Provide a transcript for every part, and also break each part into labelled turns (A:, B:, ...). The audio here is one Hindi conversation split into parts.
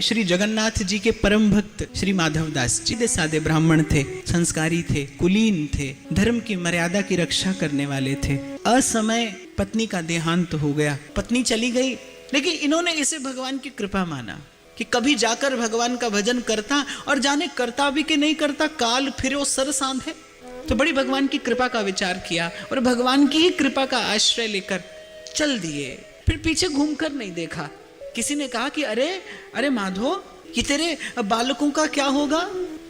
A: श्री जगन्नाथ जी के परम भक्त श्री माधव दास जी सीधे साधे ब्राह्मण थे, संस्कारी थे, कुलीन थे, धर्म की मर्यादा की रक्षा करने वाले थे। असमय पत्नी का देहांत हो गया, पत्नी चली गई, लेकिन इन्होंने इसे भगवान की कृपा माना कि कभी जाकर भगवान का भजन करता, और जाने करता भी कि नहीं करता, काल फिरो सर सांधे। तो बड़ी भगवान की कृपा का विचार किया और भगवान की ही कृपा का आश्रय लेकर चल दिए। फिर पीछे घूमकर नहीं देखा। किसी ने कहा कि अरे अरे माधव, ये तेरे बालकों का क्या होगा?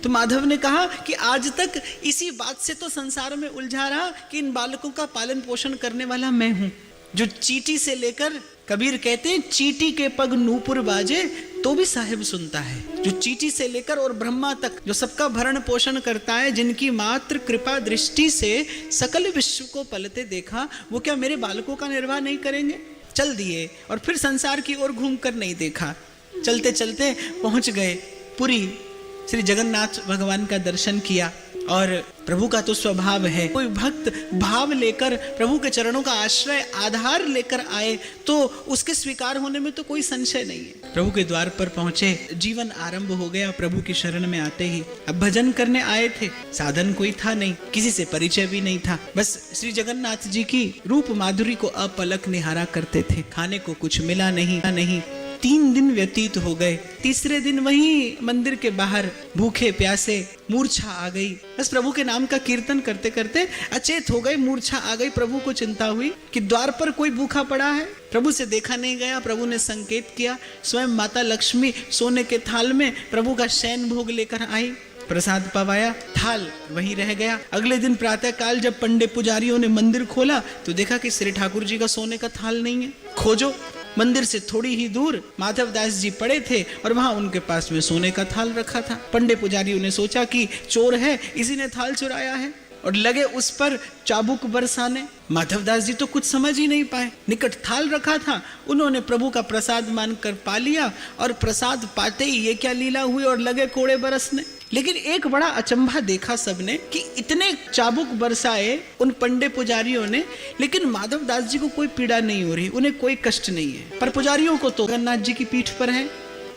A: तो माधव ने कहा कि आज तक इसी बात से तो संसार में उलझा रहा कि इन बालकों का पालन पोषण करने वाला मैं हूं। जो चींटी से लेकर, कबीर कहते हैं चींटी के पग नूपुर बाजे तो भी साहिब सुनता है। जो चींटी से लेकर और ब्रह्मा तक जो सबका भरण पोषण करता है, जिनकी मात्र कृपा दृष्टि से सकल विश्व को पलते देखा, वो क्या मेरे बालकों का निर्वाह नहीं करेंगे? चल दिए और फिर संसार की ओर घूमकर नहीं देखा। चलते चलते पहुंच गए पुरी। श्री जगन्नाथ भगवान का दर्शन किया। और प्रभु का तो स्वभाव है, कोई भक्त भाव लेकर प्रभु के चरणों का आश्रय आधार लेकर आए तो उसके स्वीकार होने में तो कोई संशय नहीं है। प्रभु के द्वार पर पहुंचे, जीवन आरंभ हो गया प्रभु की शरण में आते ही। अब भजन करने आए थे, साधन कोई था नहीं, किसी से परिचय भी नहीं था, बस श्री जगन्नाथ जी की रूप माधुरी को अपलक निहारा करते थे। खाने को कुछ मिला नहीं। 3 दिन व्यतीत हो गए। तीसरे दिन वहीं मंदिर के बाहर भूखे प्यासे मूर्छा आ गई। बस प्रभु के नाम का कीर्तन करते करते अचेत हो गए, मूर्छा आ गई। प्रभु को चिंता हुई कि द्वार पर कोई भूखा पड़ा है। प्रभु से देखा नहीं गया। प्रभु ने संकेत किया, स्वयं माता लक्ष्मी सोने के थाल में प्रभु का शयन भोग लेकर आई। प्रसाद पवाया, थाल वहीं रह गया। अगले दिन प्रातः काल जब पंडित पुजारियों ने मंदिर खोला तो देखा कि श्री ठाकुर जी का सोने का थाल नहीं है। खोजो, मंदिर से थोड़ी ही दूर माधव दास जी पड़े थे और वहां उनके पास में सोने का थाल रखा था। पंडित पुजारियों ने सोचा कि चोर है, इसी ने थाल चुराया है, और लगे उस पर चाबुक बरसाने। माधव दास जी तो कुछ समझ ही नहीं पाए। निकट थाल रखा था, उन्होंने प्रभु का प्रसाद मानकर पा लिया, और प्रसाद पाते ही ये क्या लीला हुई, और लगे कोड़े बरसने। लेकिन एक बड़ा अचंभा देखा सबने कि इतने चाबुक बरसाए उन पंडित पुजारियों ने, लेकिन माधव दास जी को कोई पीड़ा नहीं हो रही, उन्हें कोई कष्ट नहीं है। पर पुजारियों को तो जगन्नाथ जी की पीठ पर है,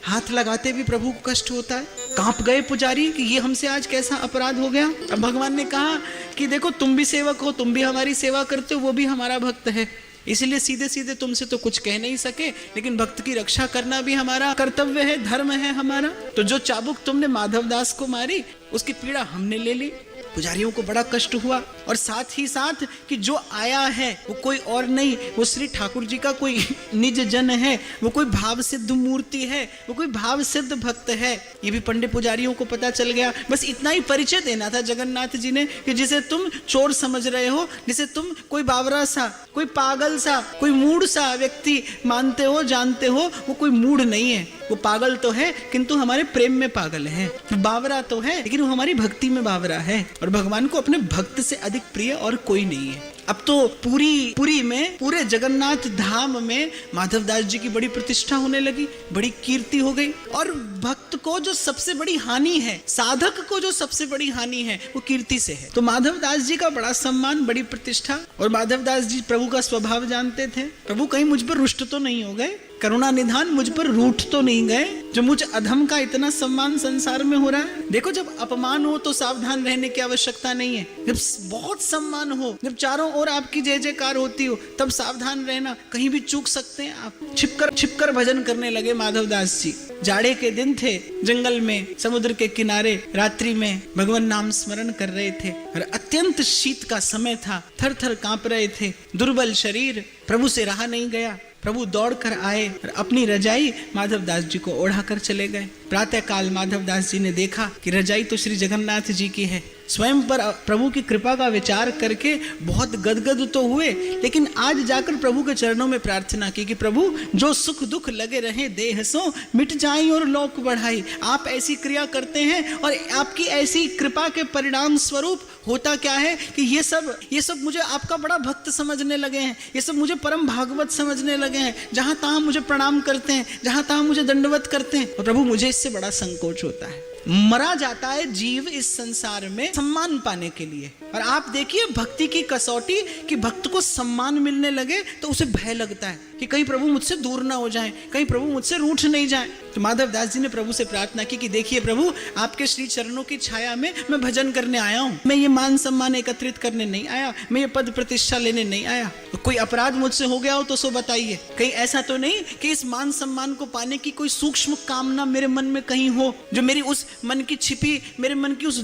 A: हाथ लगाते भी प्रभु को कष्ट होता है। कांप गए पुजारी कि ये हमसे आज कैसा अपराध हो गया। अब भगवान ने कहा कि देखो, तुम भी सेवक हो, तुम भी हमारी सेवा करते हो, वो भी हमारा भक्त है, इसलिए सीधे सीधे तुमसे तो कुछ कह नहीं सके, लेकिन भक्त की रक्षा करना भी हमारा कर्तव्य है, धर्म है हमारा। तो जो चाबुक तुमने माधव दास को मारी, उसकी पीड़ा हमने ले ली। पुजारियों को बड़ा कष्ट हुआ, और साथ ही साथ कि जो आया है वो कोई और नहीं, वो श्री ठाकुर जी का कोई निज जन है, वो कोई भाव सिद्ध मूर्ति है, वो कोई भाव सिद्ध भक्त है। ये भी पंडित पुजारियों को पता चल गया। बस इतना ही परिचय देना था जगन्नाथ जी ने कि जिसे तुम चोर समझ रहे हो, जिसे तुम कोई बावरा सा, कोई पागल सा, कोई मूढ़ सा व्यक्ति मानते हो, जानते हो, वो कोई मूढ़ नहीं है। वो पागल तो है, किंतु हमारे प्रेम में पागल है। बावरा तो है, लेकिन वो हमारी भक्ति में बावरा है, और भगवान को अपने भक्त से अधिक प्रिय और कोई नहीं है। अब तो पुरी में, पूरे जगन्नाथ धाम में माधव दास जी की बड़ी प्रतिष्ठा होने लगी, बड़ी कीर्ति हो गई। और भक्त को जो सबसे बड़ी हानि है, साधक को जो सबसे बड़ी हानि है, वो कीर्ति से है। तो माधव दास जी का बड़ा सम्मान, बड़ी प्रतिष्ठा। और माधव दास जी प्रभु का स्वभाव जानते थे। प्रभु कहीं मुझ पर रुष्ट तो नहीं हो गए, करुणा निधान मुझ पर रूठ तो नहीं गए, जो मुझ अधम का इतना सम्मान संसार में हो रहा है। देखो, जब अपमान हो तो सावधान रहने की आवश्यकता नहीं है, जब बहुत सम्मान हो, जब चारों ओर आपकी जय जयकार होती हो, तब सावधान रहना, कहीं भी चूक सकते हैं आप। छिपकर भजन करने लगे माधव दास जी। जाड़े के दिन थे, जंगल में, समुद्र के किनारे, रात्रि में भगवान नाम स्मरण कर रहे थे, और अत्यंत शीत का समय था। थर थर कांप रहे थे, दुर्बल शरीर, प्रभु से रहा नहीं गया। प्रभु दौड़ कर आए और अपनी रजाई माधव दास जी को ओढ़ा कर चले गए। प्रातः काल माधव दास जी ने देखा कि रजाई तो श्री जगन्नाथ जी की है। स्वयं पर प्रभु की कृपा का विचार करके बहुत गदगद तो हुए, लेकिन आज जाकर प्रभु के चरणों में प्रार्थना की कि प्रभु, जो सुख दुख लगे रहे देह सो, मिट जाई और लोक बढ़ाई। आप ऐसी क्रिया करते हैं, और आपकी ऐसी कृपा के परिणाम स्वरूप होता क्या है कि ये सब मुझे आपका बड़ा भक्त समझने लगे हैं, ये सब मुझे परम भागवत समझने लगे हैं। जहां तहां मुझे प्रणाम करते हैं, जहां तहां मुझे दंडवत करते हैं। और प्रभु, मुझे इससे बड़ा संकोच होता है। मरा जाता है जीव इस संसार में सम्मान पाने के लिए, और आप देखिए भक्ति की कसौटी कि भक्त को सम्मान मिलने लगे तो उसे भय लगता है। कि कहीं प्रभु मुझसे दूर ना हो जाए, कहीं प्रभु मुझसे रूठ नहीं जाए। तो माधव दास जी ने प्रभु से प्रार्थना की कि देखिए प्रभु, आपके श्री चरणों की छाया में मैं भजन करने आया हूँ, मैं ये मान सम्मान एकत्रित करने नहीं आया, मैं ये पद प्रतिष्ठा लेने नहीं आया। तो कोई अपराध मुझसे हो गया हो तो सो बताइए। कहीं ऐसा तो नहीं कि इस मान सम्मान को पाने की कोई सूक्ष्म कामना मेरे मन में कहीं हो, जो मेरी उस मन की छिपी, मेरे मन की उस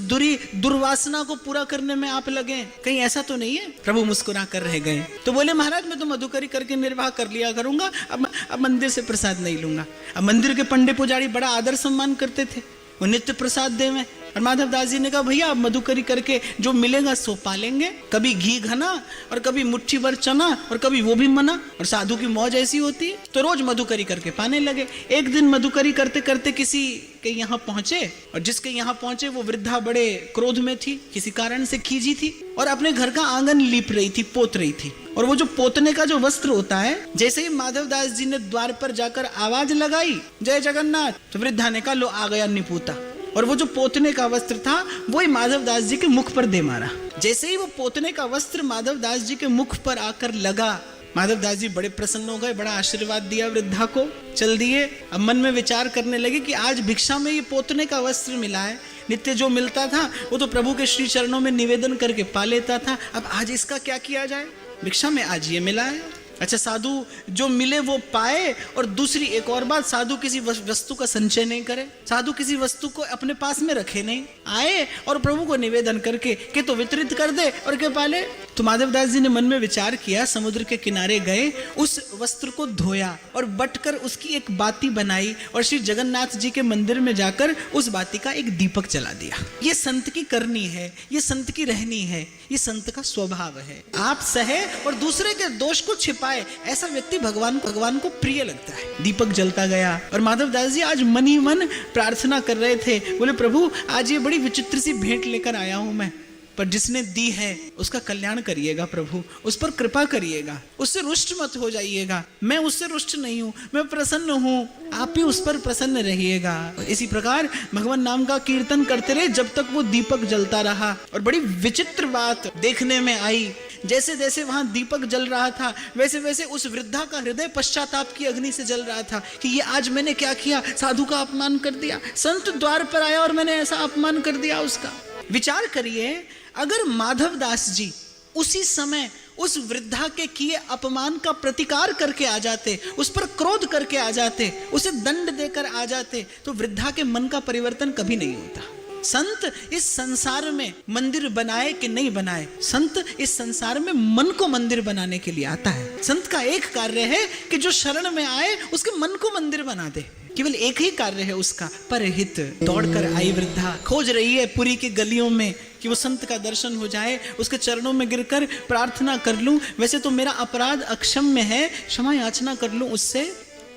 A: दुर्वासना को पूरा करने में आप लगे, कहीं ऐसा तो नहीं है। प्रभु मुस्कुरा कर रह गए। तो बोले महाराज मैं तो मधुकरी करके निर्वाह कर लिया करूंगा, अब मंदिर से प्रसाद नहीं लूंगा। अब मंदिर के पंडे पुजारी बड़ा आदर सम्मान करते थे, वो नित्य प्रसाद देवे। और माधव दास जी ने कहा भैया आप मधुकरी करके जो मिलेगा सो पालेंगे, कभी घी घना और कभी मुट्ठी भर चना और कभी वो भी मना। और साधु की मौज ऐसी होती है तो रोज मधुकरी करके पाने लगे। एक दिन मधुकरी करते करते किसी के यहाँ पहुंचे, और जिसके यहाँ पहुंचे वो वृद्धा बड़े क्रोध में थी, किसी कारण से खींची थी और अपने घर का आंगन लीप रही थी, पोत रही थी। और वो जो पोतने का जो वस्त्र होता है, जैसे ही माधव दास जी ने द्वार पर जाकर आवाज लगाई जय जगन्नाथ, तो वृद्धा ने कहा लो आ गया निपूता। और वो जो पोतने का वस्त्र था वही माधव दास जी के मुख पर दे मारा। जैसे ही वो पोतने का वस्त्र माधव दास जी के मुख पर आकर लगा, माधव दास जी बड़े प्रसन्न हो गए, बड़ा आशीर्वाद दिया वृद्धा को, चल दिए। अब मन में विचार करने लगे कि आज भिक्षा में ये पोतने का वस्त्र मिला है, नित्य जो मिलता था वो तो प्रभु के श्री चरणों में निवेदन करके पा लेता था, अब आज इसका क्या किया जाए, भिक्षा में आज ये मिला है। अच्छा साधु जो मिले वो पाए, और दूसरी एक और बात, साधु किसी वस्तु का संचय नहीं करे, साधु किसी वस्तु को अपने पास में रखे नहीं, आए और प्रभु को निवेदन करके के तो वितरित कर दे और के पाले। तो माधव दास जी ने मन में विचार किया, समुद्र के किनारे गए, उस वस्त्र को धोया और बटकर उसकी एक बाती बनाई और श्री जगन्नाथ जी के मंदिर में जाकर उस बाती का एक दीपक जला दिया। ये संत की करनी है, ये संत की रहनी है, ये संत का स्वभाव है। आप सहे और दूसरे के दोष को छिपाए, ऐसा व्यक्ति भगवान को प्रिय लगता है। दीपक जलता गया और माधव दास जी आज मन ही मन प्रार्थना कर रहे थे, बोले प्रभु आज ये बड़ी विचित्र सी भेंट लेकर आया हूं मैं, पर जिसने दी है उसका कल्याण करिएगा प्रभु, उस पर कृपा करिएगा, उससे रुष्ट मत हो जाइएगा। मैं उससे रुष्ट नहीं हूं, मैं प्रसन्न हूं, आप ही उस पर प्रसन्न रहिएगा। इसी प्रकार भगवान नाम का कीर्तन करते रहे जब तक वो दीपक जलता रहा। और बड़ी विचित्र बात देखने में आई, जैसे जैसे वहां दीपक जल रहा था वैसे वैसे उस वृद्धा का हृदय पश्चाताप की अग्नि से जल रहा था कि ये आज मैंने क्या किया, साधु का अपमान कर दिया, संत द्वार पर आया और मैंने ऐसा अपमान कर दिया उसका। विचार करिए, अगर माधव दास जी उसी समय उस वृद्धा के किए अपमान का प्रतिकार करके आ जाते, उस पर क्रोध करके आ जाते, उसे दंड देकर आ जाते, तो वृद्धा के मन का परिवर्तन कभी नहीं होता। संत इस संसार में मंदिर बनाए कि नहीं बनाए, संत इस संसार में मन को मंदिर बनाने के लिए आता है। संत का एक कार्य है कि जो शरण में आए उसके मन को मंदिर बना दे, केवल एक ही कार्य है उसका, परहित। दौड़कर आई वृद्धा, खोज रही है पुरी की गलियों में कि वो संत का दर्शन हो जाए, उसके चरणों में गिरकर प्रार्थना कर लूं, वैसे तो मेरा अपराध अक्षम्य है, क्षमा याचना कर लूं उससे।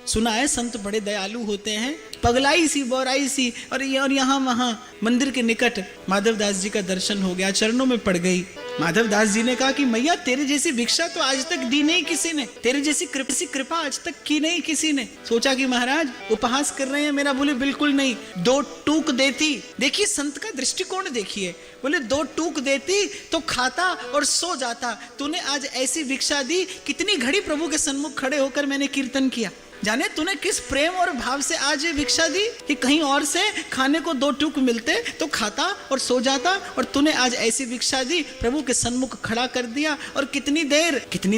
A: सुना है संत बड़े दयालु होते हैं, पगलाई सी बोराई सी, और यहाँ वहां मंदिर के निकट माधव दास जी का दर्शन हो गया, चरणों में पड़ गई। माधव दास जी ने कहा कि मैया तेरे जैसी भिक्षा तो आज तक दी नहीं किसी ने, तेरे जैसी कृपा आज तक की नहीं किसी ने। सोचा कि महाराज उपहास कर रहे हैं मेरा, बोले बिल्कुल नहीं, 2 टूक देती। देखिए संत का दृष्टिकोण देखिए, बोले 2 टूक देती तो खाता और सो जाता, तूने आज ऐसी भिक्षा दी, कितनी घड़ी प्रभु के सन्मुख खड़े होकर मैंने कीर्तन किया, जाने तूने किस प्रेम और भाव से आज ये भिक्षा दी कि कहीं और से खाने को 2 टूक मिलते तो खाता और सो जाता, और तूने आज ऐसी भिक्षा दी, प्रभु के सन्मुख खड़ा कर दिया। और कितनी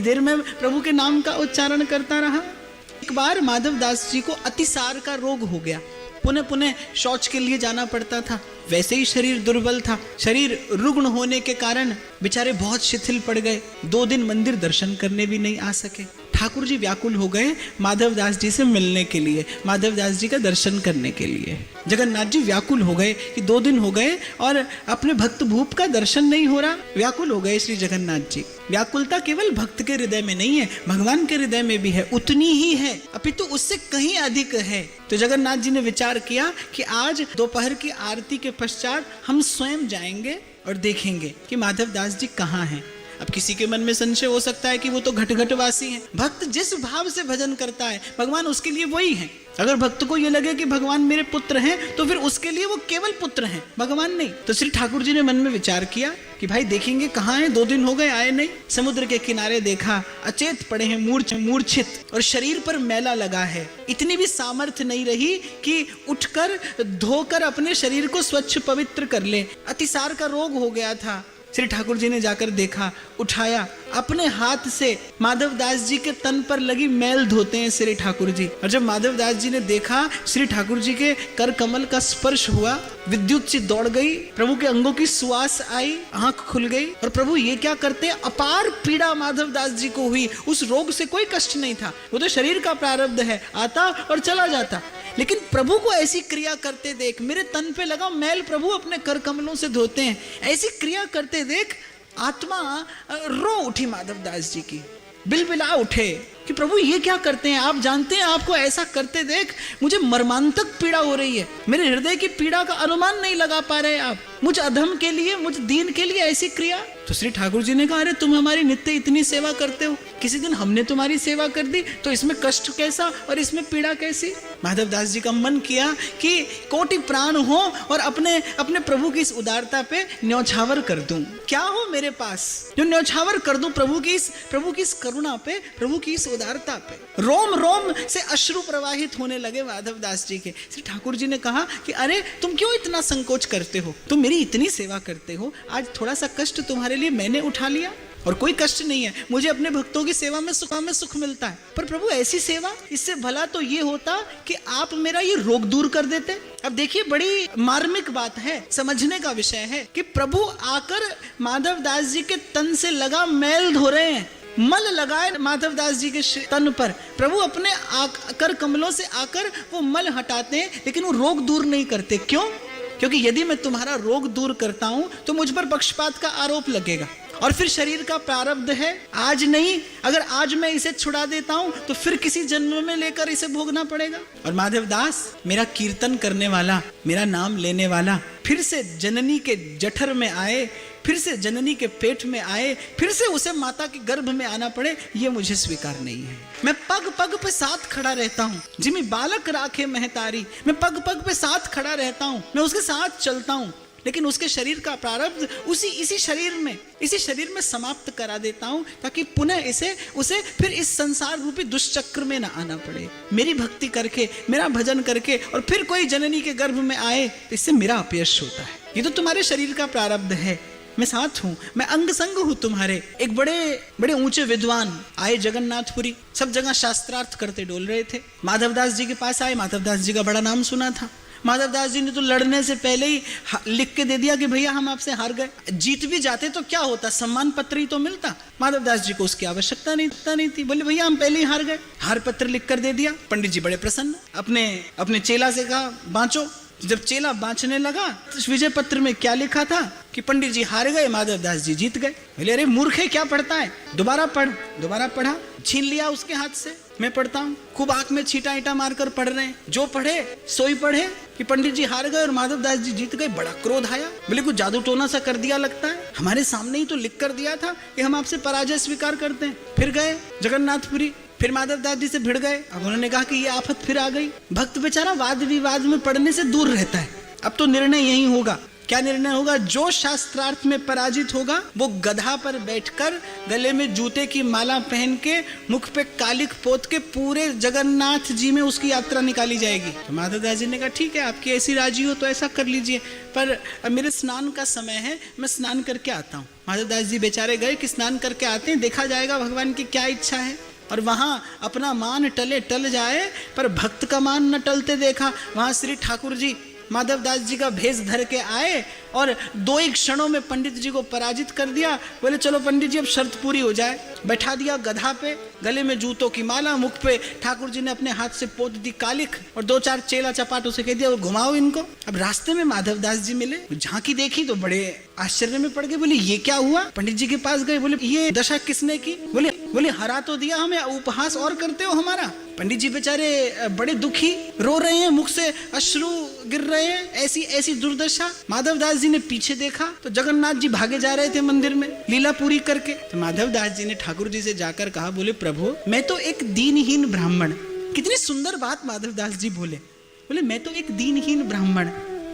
A: देर में प्रभु के नाम का उच्चारण करता रहा। एक बार माधव दास जी को अतिसार का रोग हो गया, पुनः शौच के लिए जाना पड़ता था, वैसे ही शरीर दुर्बल था, शरीर रुग्ण होने के कारण बेचारे बहुत शिथिल पड़ गए, 2 दिन मंदिर दर्शन करने भी नहीं आ सके। ठाकुर जी व्याकुल हो गए माधव दास जी से मिलने के लिए, माधव दास जी का दर्शन करने के लिए। जगन्नाथ जी व्याकुल हो गए कि 2 दिन हो गए और अपने भक्त भूप का दर्शन नहीं हो रहा, व्याकुल हो गए श्री जगन्नाथ जी। व्याकुलता केवल भक्त के हृदय में नहीं है, भगवान के हृदय में भी है, उतनी ही है, अपितु उससे कहीं अधिक है। तो जगन्नाथ जी ने विचार किया कि आज दोपहर की आरती के पश्चात हम स्वयं जाएंगे और देखेंगे कि माधव दास जी कहाँ हैं। अब किसी के मन में संशय हो सकता है कि वो तो घटघटवासी हैं। भक्त जिस भाव से भजन करता है भगवान उसके लिए वही है। अगर भक्त को ये लगे कि भगवान मेरे पुत्र हैं तो फिर उसके लिए वो केवल पुत्र हैं, भगवान नहीं। तो श्री ठाकुर जी ने मन में विचार किया कि भाई देखेंगे कहाँ है, 2 दिन हो गए आए नहीं। समुद्र के किनारे देखा, अचेत पड़े हैं, मूर्छित, और शरीर पर मैला लगा है। इतनी भी सामर्थ्य नहीं रही कि उठकर धोकर अपने शरीर को स्वच्छ पवित्र कर ले। अतिसार का रोग हो गया था। श्री ठाकुर जी ने जाकर देखा, उठाया, अपने हाथ से माधवदास जी के तन पर लगी मैल धोते हैं श्री ठाकुर जी। और जब माधवदास जी ने देखा श्री ठाकुर जी के कर कमल का स्पर्श हुआ, विद्युत सी दौड़ गई, प्रभु के अंगों की सुवास आई, आंख खुल गई। और प्रभु ये क्या करते, अपार पीड़ा माधवदास जी को हुई। उस रोग से कोई कष्ट नहीं था, वो तो शरीर का प्रारब्ध है, आता और चला जाता। लेकिन प्रभु को ऐसी क्रिया करते देख, मेरे तन पे लगा मैल प्रभु अपने कर कमलों से धोते हैं, ऐसी क्रिया करते देख आत्मा रो उठी माधवदास जी की, बिलबिला उठे कि प्रभु ये क्या करते हैं। आप जानते हैं आपको ऐसा करते देख मुझे मर्मांतक पीड़ा हो रही है, मेरे हृदय की पीड़ा का अनुमान नहीं लगा पा रहे आप। मुझ अधम के लिए, मुझ दीन के लिए ऐसी क्रिया। तो श्री ठाकुर जी ने कहा, अरे तुम हमारी नित्य इतनी सेवा करते हो, किसी दिन हमने तुम्हारी सेवा कर दी तो इसमें कष्ट कैसा और इसमें पीड़ा कैसी। माधवदास जी का मन किया कि कोटि प्राण हो और अपने प्रभु की इस उदारता पे न्यौछावर कर दूं। क्या हो मेरे पास जो न्यौछावर कर दूं प्रभु की इस करुणा पे, प्रभु की इस उदारता पे। रोम रोम से अश्रु प्रवाहित होने लगे माधवदास जी के। श्री ठाकुर जी ने कहा कि अरे तुम क्यों इतना संकोच करते हो, तुम मेरी इतनी सेवा करते हो, आज थोड़ा सा कष्ट तुम्हारे लिए मैंने उठा लिया। और कोई कष्ट नहीं है, मुझे अपने भक्तों की सेवा में सुख मिलता है। पर प्रभु ऐसी सेवा, इससे भला तो ये होता कि आप मेरा ये रोग दूर कर देते। अब देखिए बड़ी मार्मिक बात है, समझने का विषय है कि प्रभु आकर माधवदास जी के तन से लगा मैल धो रहे हैं, मल लगाए माधवदास जी के तन पर। प्रभु अपने कर कमलों से आकर वो मल हटाते हैं, लेकिन वो रोग दूर नहीं करते। क्यों? क्योंकि यदि मैं तुम्हारा रोग दूर करता हूं तो मुझ पर पक्षपात का आरोप लगेगा, और फिर शरीर का प्रारब्ध है, आज नहीं, अगर आज मैं इसे छुड़ा देता हूं तो फिर किसी जन्म में लेकर इसे भोगना पड़ेगा। और माधवदास मेरा कीर्तन करने वाला, मेरा नाम लेने वाला, फिर से जननी के जठर में आए, फिर से जननी के पेट में आए, फिर से उसे माता के गर्भ में आना पड़े, ये मुझे स्वीकार नहीं है। मैं पग पग पे साथ खड़ा रहता हूँ, जिमी बालक राखे महतारी, मैं पग पग पे साथ खड़ा रहता हूँ, मैं उसके साथ चलता हूँ, लेकिन उसके शरीर का प्रारब्ध इसी शरीर में समाप्त करा देता हूं, ताकि पुनः उसे फिर इस संसार रूपी दुष्चक्र में ना आना पड़े। मेरी भक्ति करके, मेरा भजन करके और फिर कोई जननी के गर्भ में आए तो इससे मेरा अपयश होता है। ये तो तुम्हारे शरीर का प्रारब्ध है, मैं साथ हूँ, मैं अंग संग हूँ तुम्हारे। एक बड़े ऊंचे विद्वान आए जगन्नाथपुरी, सब जगह शास्त्रार्थ करते डोल रहे थे। माधवदास जी के पास आए, माधवदास जी का बड़ा नाम सुना था। माधवदास जी ने तो लड़ने से पहले ही लिख के दे दिया कि भैया हम आपसे हार गए। जीत भी जाते तो क्या होता, सम्मान पत्र ही तो मिलता। माधवदास जी को उसकी आवश्यकता नहीं थी, बोले भैया हम पहले ही हार गए, हार पत्र लिख कर दे दिया। पंडित जी बड़े प्रसन्न, अपने चेला से कहा बाँचो। जब चेला बाँचने लगा तो विजय पत्र में क्या लिखा था कि पंडित जी हार गए, माधवदास जी जीत गए। बोले अरे मूर्ख है, क्या पढ़ता है, दोबारा पढ़ा, छीन लिया उसके हाथ से। मैं पढ़ता हूँ, खूब आंख में छींटा ईटा मारकर पढ़ रहे हैं, जो पढ़े सोई पढ़े कि पंडित जी हार गए और माधवदास जी जीत गए। बड़ा क्रोध आया, बोले कुछ जादू टोना सा कर दिया लगता है, हमारे सामने ही तो लिख कर दिया था कि हम आपसे पराजय स्वीकार करते हैं। फिर गए जगन्नाथपुरी, फिर माधवदास जी से भिड़ गए। अब उन्होंने कहा कि ये आफत फिर आ गई। भक्त बेचारा वाद विवाद में पढ़ने से दूर रहता है। अब तो निर्णय यही होगा। क्या निर्णय होगा? जो शास्त्रार्थ में पराजित होगा वो गधा पर बैठकर, गले में जूते की माला पहन के, मुख पे कालिक पोत के पूरे जगन्नाथ जी में उसकी यात्रा निकाली जाएगी। तो माधवदास जी ने कहा ठीक है, आपकी ऐसी राजी हो तो ऐसा कर लीजिए, पर मेरे स्नान का समय है, मैं स्नान करके आता हूँ। माधवदास जी बेचारे गए कि स्नान करके आते हैं, देखा जाएगा भगवान की क्या इच्छा है। और वहाँ अपना मान टल जाए, पर भक्त का मान न टलते देखा। वहाँ श्री ठाकुर जी माधवदास जी का भेष धर के आए और 2 ही क्षणों में पंडित जी को पराजित कर दिया। बोले चलो पंडित जी अब शर्त पूरी हो जाए। बैठा दिया गधा पे, गले में जूतों की माला, मुख पे ठाकुर जी ने अपने हाथ से पोत दी कालिक, और 2-4 चेला चपाटों से कह दिया वो घुमाओ इनको। अब रास्ते में माधवदास जी मिले, झांकी देखी तो बड़े आश्चर्य में पड़ गए। बोले ये क्या हुआ? पंडित जी के पास गए, बोले ये दशा किसने की? बोले हरा तो दिया हमें, उपहास और करते हो हमारा। पंडित जी बेचारे बड़े दुखी, रो रहे हैं, मुख से अश्रु गिर रहे हैं, ऐसी दुर्दशा। माधवदास जी ने पीछे देखा तो जगन्नाथ जी भागे जा रहे थे मंदिर में लीला पूरी करके। तो माधवदास जी ने ठाकुर जी से जाकर कहा, बोले प्रभु मैं तो एक दीनहीन ब्राह्मण। कितनी सुंदर बात माधवदास जी बोले मैं तो एक दीनहीन ब्राह्मण,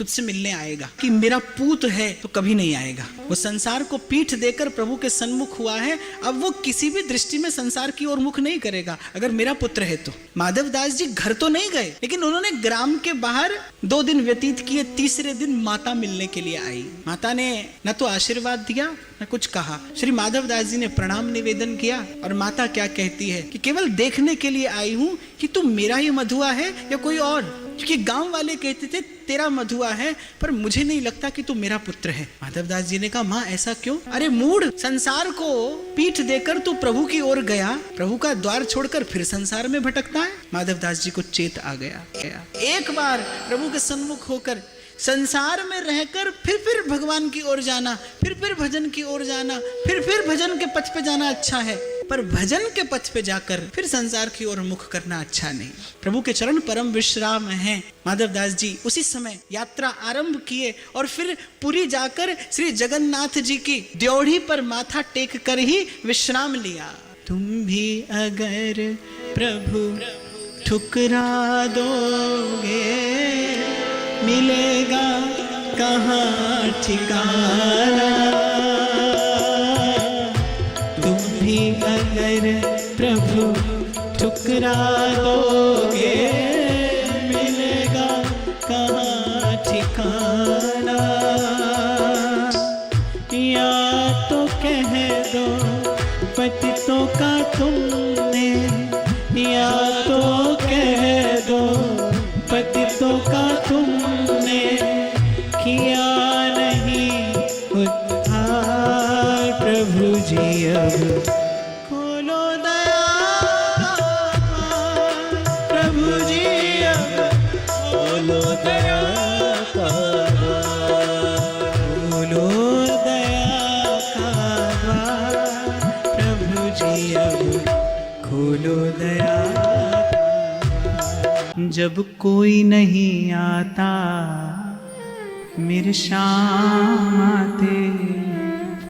A: तुझसे मिलने आएगा, कि मेरा पूत है तो कभी नहीं आएगा। वो संसार को पीठ देकर प्रभु के सन्मुख हुआ है, अब वो किसी भी दृष्टि में संसार की ओर मुख नहीं करेगा अगर मेरा पुत्र है तो। माधवदास जी घर तो नहीं गए, लेकिन उन्होंने ग्राम के बाहर 2 दिन व्यतीत किए। तीसरे दिन माता मिलने के लिए आई। माता ने न तो आशीर्वाद दिया न कुछ कहा। श्री माधवदास जी ने प्रणाम निवेदन किया और माता क्या कहती है कि केवल देखने के लिए आई हूं कि तू मेरा ही मधुआ है या कोई और, क्योंकि गांव वाले कहते थे तेरा मधुआ है, पर मुझे नहीं लगता कि तू मेरा पुत्र है। माधवदास जी ने कहा माँ ऐसा क्यों? अरे मूढ़, संसार को पीठ देकर तू प्रभु की ओर गया, प्रभु का द्वार छोड़कर फिर संसार में भटकता है। माधवदास जी को चेत आ गया। एक बार प्रभु के सन्मुख होकर संसार में रहकर फिर भगवान की ओर जाना, फिर भजन की ओर जाना, फिर भजन के पथ पे जाना अच्छा है, पर भजन के पथ पे जाकर फिर संसार की ओर मुख करना अच्छा नहीं। प्रभु के चरण परम विश्राम हैं। माधवदास जी उसी समय यात्रा आरंभ किए और फिर पुरी जाकर श्री जगन्नाथ जी की ड्योढ़ी पर माथा टेक कर ही विश्राम लिया। तुम भी अगर प्रभु ठुकरा दोगे, मिलेगा कहाँ ठिकाना। तुम भी अगर प्रभु ठुकरा दोगे, मिलेगा कहाँ ठिकाना। या तो कह दो पतितों का तुमने, या तो कह दो पतितों का तुमने, किया नहीं उद्धार। प्रभु जी अब खोलो दया, प्रभु जी अब खोलो दया का, खोलो दया का, प्रभु जी अब खोलो दया। जब कोई नहीं आता मेरे श्याम आते,